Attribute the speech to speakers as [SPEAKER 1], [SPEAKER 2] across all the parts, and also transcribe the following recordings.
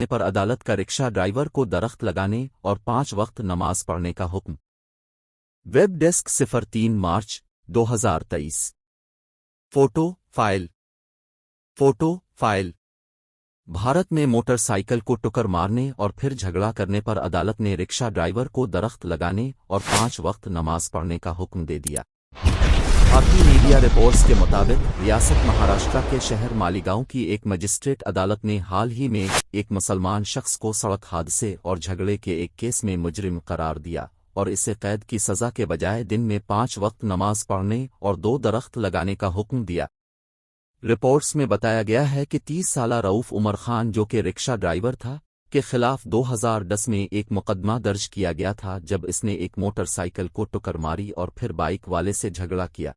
[SPEAKER 1] پر عدالت کا رکشہ ڈرائیور کو درخت لگانے اور 5 وقت نماز پڑھنے کا حکم۔ ویب ڈیسک 03 مارچ 2023۔ فوٹو فائل بھارت میں موٹر سائیکل کو ٹکر مارنے اور پھر جھگڑا کرنے پر عدالت نے رکشہ ڈرائیور کو درخت لگانے اور 5 وقت نماز پڑھنے کا حکم دے دیا۔ بھارتی میڈیا رپورٹس کے مطابق ریاست مہاراشٹرا کے شہر مالیگاؤں کی ایک مجسٹریٹ عدالت نے حال ہی میں ایک مسلمان شخص کو سڑک حادثے اور جھگڑے کے ایک کیس میں مجرم قرار دیا اور اسے قید کی سزا کے بجائے دن میں 5 وقت نماز پڑھنے اور 2 درخت لگانے کا حکم دیا۔ رپورٹس میں بتایا گیا ہے کہ 30 سالہ رؤف عمر خان، جو کہ رکشہ ڈرائیور تھا، کے خلاف 2010 میں ایک مقدمہ درج کیا گیا تھا جب اس نے ایک موٹر سائیکل کو ٹکر ماری اور پھر بائیک والے سے جھگڑا کیا۔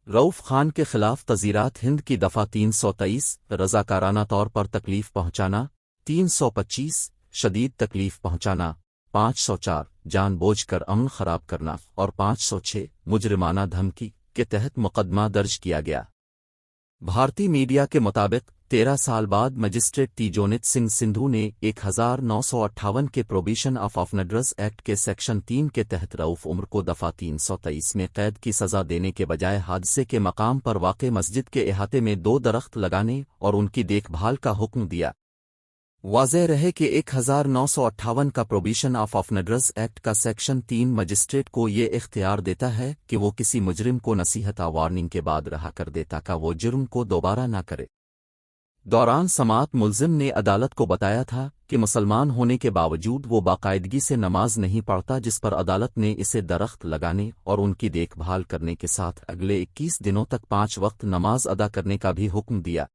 [SPEAKER 1] رؤف خان کے خلاف تزیرات ہند کی دفعہ 323 رضاکارانہ طور پر تکلیف پہنچانا، 325 شدید تکلیف پہنچانا، 504 جان بوجھ کر امن خراب کرنا اور 506 مجرمانہ دھمکی کے تحت مقدمہ درج کیا گیا۔ بھارتی میڈیا کے مطابق 13 سال بعد مجسٹریٹ تیجونت سنگھ سندھو نے 1958 کے پروبیشن آف آفنڈرز ایکٹ کے سیکشن 3 کے تحت رؤف عمر کو دفعہ 323 میں قید کی سزا دینے کے بجائے حادثے کے مقام پر واقع مسجد کے احاطے میں 2 درخت لگانے اور ان کی دیکھ بھال کا حکم دیا۔ واضح رہے کہ 1958 کا پروبیشن آف آفنڈرز ایکٹ کا سیکشن 3 مجسٹریٹ کو یہ اختیار دیتا ہے کہ وہ کسی مجرم کو نصیحت وارننگ کے بعد رہا کر دے تاکہ وہ جرم کو دوبارہ نہ کرے۔ دوران سماعت ملزم نے عدالت کو بتایا تھا کہ مسلمان ہونے کے باوجود وہ باقاعدگی سے نماز نہیں پڑھتا، جس پر عدالت نے اسے درخت لگانے اور ان کی دیکھ بھال کرنے کے ساتھ اگلے 21 دنوں تک 5 وقت نماز ادا کرنے کا بھی حکم دیا۔